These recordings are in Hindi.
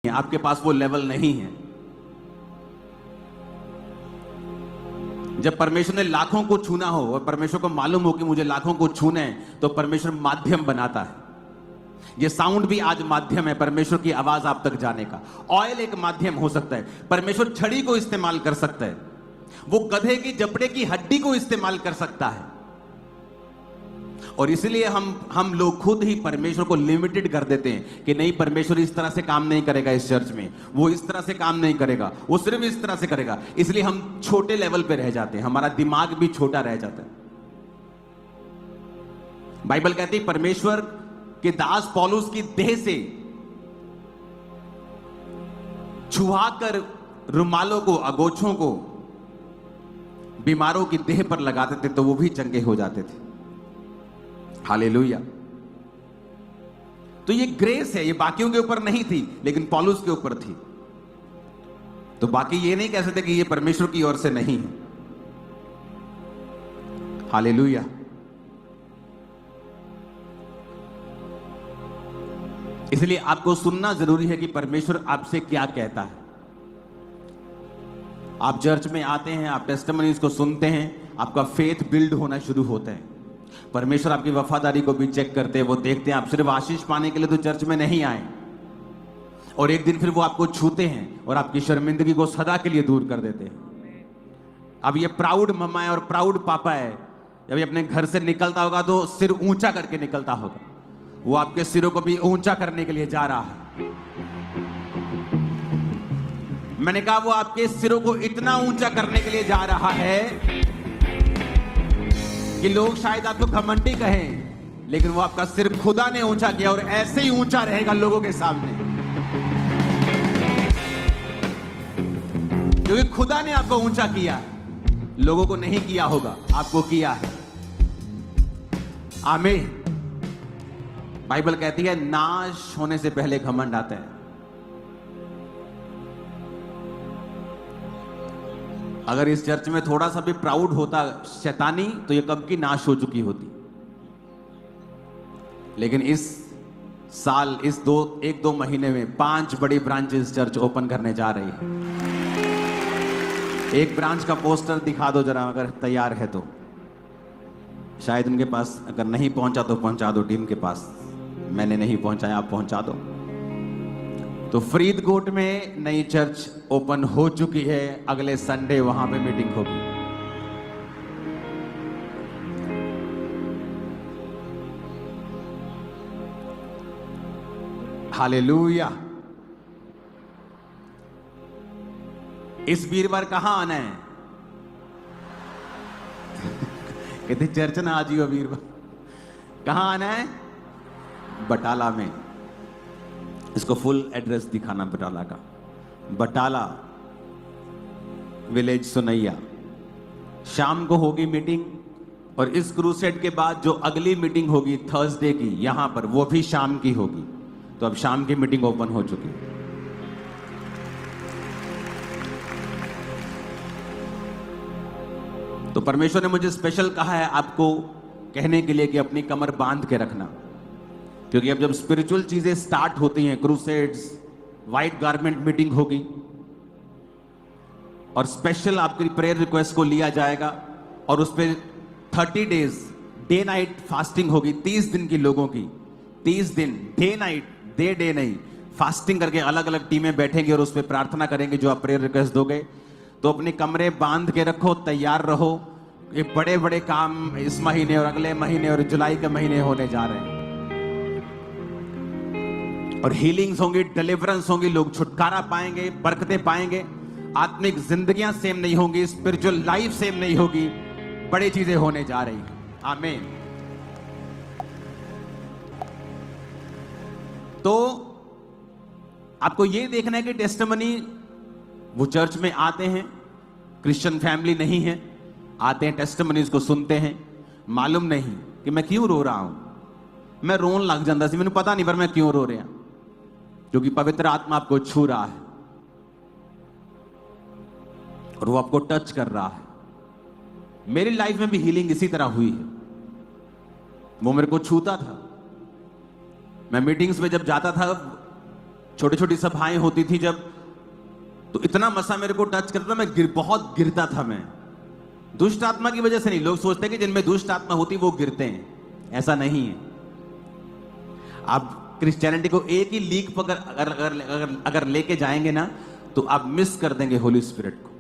आपके पास वो लेवल नहीं है। जब परमेश्वर ने लाखों को छूना हो और परमेश्वर को मालूम हो कि मुझे लाखों को छूना है, तो परमेश्वर माध्यम बनाता है। ये साउंड भी आज माध्यम है परमेश्वर की आवाज आप तक जाने का। ऑयल एक माध्यम हो सकता है। परमेश्वर छड़ी को इस्तेमाल कर सकता है, वो गधे की जबड़े की हड्डी को इस्तेमाल कर सकता है। और इसलिए हम लोग खुद ही परमेश्वर को लिमिटेड कर देते हैं कि नहीं, परमेश्वर इस तरह से काम नहीं करेगा, इस चर्च में वो इस तरह से काम नहीं करेगा, वो सिर्फ इस तरह से करेगा। इसलिए हम छोटे लेवल पे रह जाते हैं, हमारा दिमाग भी छोटा रह जाता है। बाइबल कहती है परमेश्वर के दास पौलुस की देह से छुआकर रुमालों को, अगोछों को बीमारों की देह पर लगाते थे तो वो भी चंगे हो जाते थे। हालेलुया। तो ये ग्रेस है, ये बाकियों के ऊपर नहीं थी लेकिन पौलुस के ऊपर थी। तो बाकी ये नहीं कह सकते कि ये परमेश्वर की ओर से नहीं है। हालेलुया। इसलिए आपको सुनना जरूरी है कि परमेश्वर आपसे क्या कहता है। आप चर्च में आते हैं, आप टेस्टिमनीज को सुनते हैं, आपका फेथ बिल्ड होना शुरू होता है। परमेश्वर आपकी वफादारी को भी चेक करते हैं, वो देखते हैं आप सिर्फ आशीष पाने के लिए तो चर्च में नहीं आए, और एक दिन फिर वो आपको छूते हैं और आपकी शर्मिंदगी को सदा के लिए दूर कर देते हैं। अब ये प्राउड मम्मा है और प्राउड पापा है, जब ये अपने घर से निकलता होगा तो सिर ऊंचा करके निकलता होगा। वो आपके सिरों को भी ऊंचा करने के लिए जा रहा है। मैंने कहा वो आपके सिरों को इतना ऊंचा करने के लिए जा रहा है कि लोग शायद आपको घमंडी कहें, लेकिन वो आपका सिर खुदा ने ऊंचा किया और ऐसे ही ऊंचा रहेगा लोगों के सामने, क्योंकि खुदा ने आपको ऊंचा किया। लोगों को नहीं किया होगा, आपको किया है। आमीन। बाइबल कहती है नाश होने से पहले घमंड आता है। अगर इस चर्च में थोड़ा सा भी प्राउड होता शैतानी, तो ये कब की नाश हो चुकी होती। लेकिन इस साल, इस एक दो महीने में 5 बड़ी ब्रांचेस चर्च ओपन करने जा रही है। एक ब्रांच का पोस्टर दिखा दो जरा, अगर तैयार है तो। शायद उनके पास, अगर नहीं पहुंचा तो पहुंचा दो टीम के पास। मैंने नहीं पहुंचाया, आप पहुंचा दो। तो फरीदकोट में नई चर्च ओपन हो चुकी है, अगले संडे वहां पे मीटिंग होगी। हालेलुया। इस वीरवार कहां आना है? कहते चर्च ना आ जियो वीरवार। कहां आना है? बटाला में। इसको फुल एड्रेस दिखाना बटाला का। बटाला विलेज सुनैया। शाम को होगी मीटिंग, और इस क्रूसेड के बाद जो अगली मीटिंग होगी थर्सडे की यहां पर, वो भी शाम की होगी। तो अब शाम की मीटिंग ओपन हो चुकी है। तो परमेश्वर ने मुझे स्पेशल कहा है आपको कहने के लिए कि अपनी कमर बांध के रखना, क्योंकि अब जब स्पिरिचुअल चीजें स्टार्ट होती हैं, क्रूसेड्स, व्हाइट गारमेंट मीटिंग होगी, और स्पेशल आपकी प्रेयर रिक्वेस्ट को लिया जाएगा, और उस पर 30 डेज डे नाइट फास्टिंग होगी। 30 दिन की लोगों की, 30 दिन डे नाइट, डे नहीं, फास्टिंग करके अलग अलग टीमें बैठेंगे और उस पर प्रार्थना करेंगे जो आप प्रेयर रिक्वेस्ट दोगे। तो अपने कमरे बांध के रखो, तैयार रहो। ये बड़े बड़े काम इस महीने और अगले महीने और जुलाई के महीने होने जा रहे हैं, और हीलिंग्स होंगी, डिलीवरेंस होंगी, लोग छुटकारा पाएंगे, बरकतें पाएंगे। आत्मिक जिंदगियां सेम नहीं होंगी, स्पिरिचुअल लाइफ सेम नहीं होगी। बड़ी चीजें होने जा रही हैं। आमीन। तो आपको यह देखना है कि टेस्टिमनी, वो चर्च में आते हैं, क्रिश्चियन फैमिली नहीं है, आते हैं टेस्टिमनीज को सुनते हैं, मालूम नहीं कि मैं क्यों रो रहा हूं। मैं रोन लग जाता सी, मैंने पता नहीं पर मैं क्यों रो रहा, क्योंकि पवित्र आत्मा आपको छू रहा है और वो आपको टच कर रहा है। मेरी लाइफ में भी हीलिंग इसी तरह हुई है। वो मेरे को छूता था। मैं मीटिंग्स में जब जाता था छोटी छोटी सभाएं होती थी जब, तो इतना मसा मेरे को टच करता था, मैं बहुत गिरता था मैं। दुष्ट आत्मा की वजह से नहीं। लोग सोचते हैं कि जिनमें दुष्ट आत्मा होती वो गिरते हैं, ऐसा नहीं है। आप क्रिश्चियनिटी को एक ही लीक पर अगर लेके जाएंगे ना, तो आप मिस कर देंगे होली स्पिरिट को।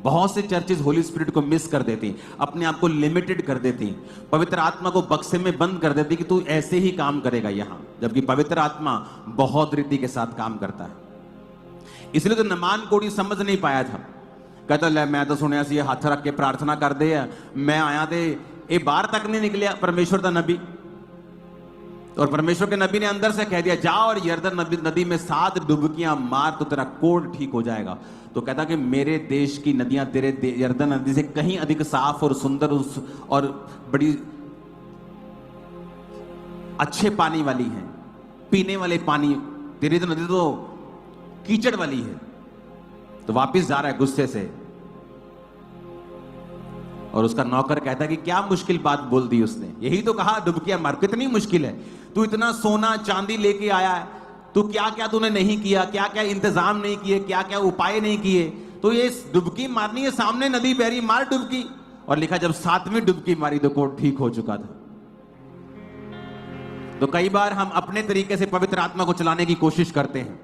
बहुत से चर्चेस होली स्पिरिट को मिस कर देती, अपने आप को लिमिटेड कर देती, पवित्र आत्मा को बक्से में बंद कर देती कि तू ऐसे ही काम करेगा यहां, जबकि पवित्र आत्मा बहुत रीति के साथ काम करता है। इसलिए तो नमान कोड़ी समझ नहीं पाया था। कहता ले मैं तो सुनिया सी हाथ रख के प्रार्थना कर दे, मैं आया थे ये बाहर तक नहीं निकलिया परमेश्वर का नबी, और परमेश्वर के नबी ने अंदर से कह दिया जा और यरदन नदी में 7 डुबकियां मार तो तेरा कोढ़ ठीक हो जाएगा। तो कहता कि मेरे देश की नदियां तेरे यरदन नदी से कहीं अधिक साफ और सुंदर और बड़ी अच्छे पानी वाली हैं, पीने वाले पानी। तेरी तो नदी तो कीचड़ वाली है। तो वापिस जा रहा है गुस्से से, और उसका नौकर कहता है कि क्या मुश्किल बात बोल दी उसने, यही तो कहा डुबकियां मार। कितनी मुश्किल है, तू इतना सोना चांदी लेके आया है, तू क्या क्या तूने नहीं किया, क्या क्या इंतजाम नहीं किए, क्या क्या उपाय नहीं किए, तो ये डुबकी मारनी है, सामने नदी बह रही, मार डुबकी। और लिखा जब 7वीं डुबकी मारी तो कोढ़ ठीक हो चुका था। तो कई बार हम अपने तरीके से पवित्र आत्मा को चलाने की कोशिश करते हैं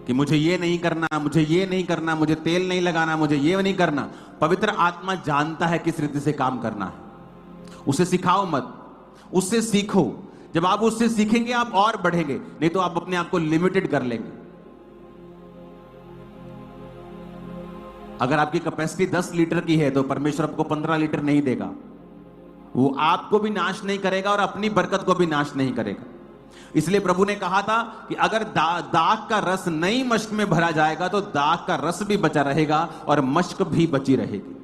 कि मुझे ये नहीं करना, मुझे ये नहीं करना, मुझे तेल नहीं लगाना, मुझे ये नहीं करना। पवित्र आत्मा जानता है किस रीति से काम करना है। उसे सिखाओ मत, उससे सीखो। जब आप उससे सीखेंगे आप और बढ़ेंगे, नहीं तो आप अपने आप को लिमिटेड कर लेंगे। अगर आपकी कैपेसिटी 10 लीटर की है तो परमेश्वर आपको 15 लीटर नहीं देगा। वो आपको भी नाश नहीं करेगा और अपनी बरकत को भी नाश नहीं करेगा। इसलिए प्रभु ने कहा था कि अगर दाख का रस नई मश्क में भरा जाएगा तो दाख का रस भी बचा रहेगा और मश्क भी बची रहेगी।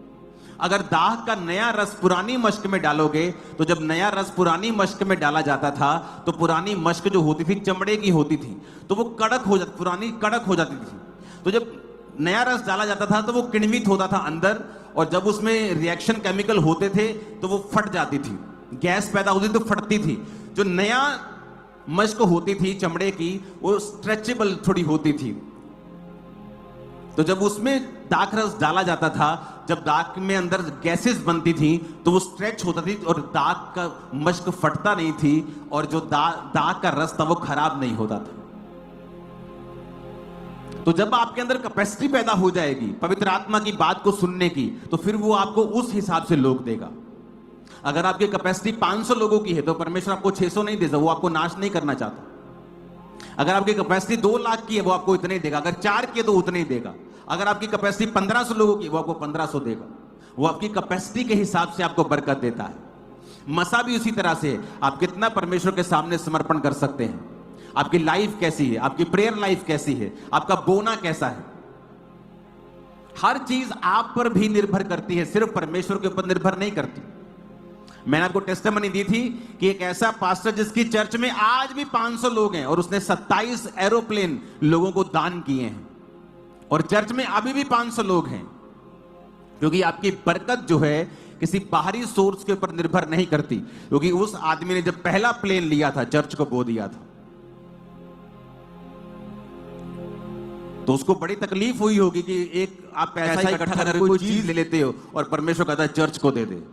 अगर दाख का नया रस पुरानी मश्क में डालोगे, तो जब नया रस पुरानी मश्क में डाला जाता था तो पुरानी मश्क जो होती थी चमड़े की होती थी, तो वो कड़क हो जाती, पुरानी कड़क हो जाती थी। तो जब नया रस डाला जाता था तो वो किण्वित होता था अंदर, और जब उसमें रिएक्शन केमिकल होते थे तो वो फट जाती थी, गैस पैदा होती थी तो फटती थी। जो नया मश्क होती थी चमड़े की, वो स्ट्रेचेबल थोड़ी होती थी। तो जब उसमें दाख रस डाला जाता था, जब दाख में अंदर गैसेस बनती थी तो वो स्ट्रेच होता थी और दाख का मश्क फटता नहीं थी, और जो दाख का रस था वो खराब नहीं होता था। तो जब आपके अंदर कैपेसिटी पैदा हो जाएगी पवित्र आत्मा की बात को सुनने की, तो फिर वो आपको उस हिसाब से लोग देगा। अगर आपकी कैपेसिटी 500 लोगों की है तो परमेश्वर आपको 600 नहीं देगा, वो आपको नाश नहीं करना चाहता। अगर आपकी कैपेसिटी 2 लाख की है वो आपको इतने ही देगा, अगर 4 की है तो उतने ही देगा। अगर आपकी कैपेसिटी 1500 लोगों की, वो आपको 1500 देगा। वो आपकी कैपेसिटी के हिसाब से आपको बरकत देता है। मसा भी उसी तरह से, आप कितना परमेश्वर के सामने समर्पण कर सकते हैं, आपकी लाइफ कैसी है, आपकी प्रेयर लाइफ कैसी है, आपका बोना कैसा है, हर चीज आप पर भी निर्भर करती है, सिर्फ परमेश्वर के ऊपर निर्भर नहीं करती। मैंने आपको टेस्टिमनी दी थी कि एक ऐसा पास्टर जिसकी चर्च में आज भी 500 लोग हैं और उसने 27 एरोप्लेन लोगों को दान किए हैं, और चर्च में अभी भी 500 लोग हैं। क्योंकि आपकी बरकत जो है किसी बाहरी सोर्स के ऊपर निर्भर नहीं करती, क्योंकि उस आदमी ने जब पहला प्लेन लिया था चर्च को बो दिया था, तो उसको बड़ी तकलीफ हुई होगी कि एक आप पैसा इकट्ठा करके कोई चीज ले लेते हो और परमेश्वर कहता है चर्च को दे दे।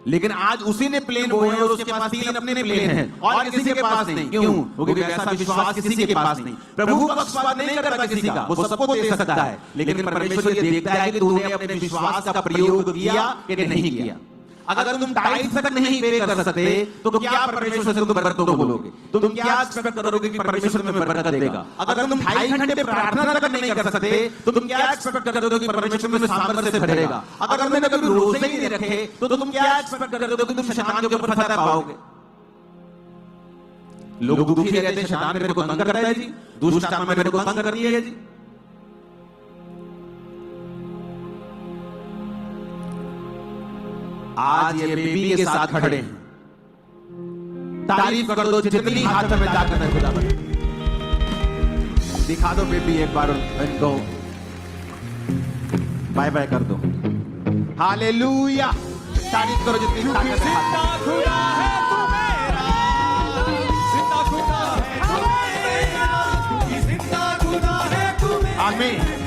लेकिन आज उसी ने प्लेन बोए और उसके पास 3 अपने प्लेन हैं और किसी के पास नहीं। क्यों? क्योंकि वैसा विश्वास किसी के पास नहीं। प्रभु पक्षपात नहीं करता किसी का, वो सबको दे सकता है, लेकिन परमेश्वर ये देखता है कि तूने अपने विश्वास का प्रयोग किया कि नहीं किया। अगर तुम टाइम तक नहीं पे कर सकते तो क्या परमेश्वर से तुम बरकतों को बोलोगे? तुम क्या एक्सपेक्ट करोगे कि परमेश्वर तुम्हें बरकत देगा? अगर तुम 2.5 घंटे प्रार्थना तक नहीं कर सकते तो तुम क्या एक्सपेक्ट करोगे कि परमेश्वर तुम्हें सामर्थ्य से भरेगा? अगर तुमने कभी रोजे ही नहीं रखे तो तुम क्या एक्सपेक्ट करोगे कि तुम शैतान के ऊपर फतह पाओगे? लोग दुखी रहते हैं, शैतान मेरे को तंग करता है जी, दुष्ट आत्मा मेरे को तंग करती है जी। आज ये बेबी के साथ खड़े हैं, तारीफ कर दो जितनी हाथ में ताकत है खुदा पर। दिखा दो बेबी एक बार इनको, बाय बाय कर दो। हालेलुया, तारीफ करो जितनी ताकत है। जिंदा खुदा है तू मेरा, जिंदा खुदा है आमीन।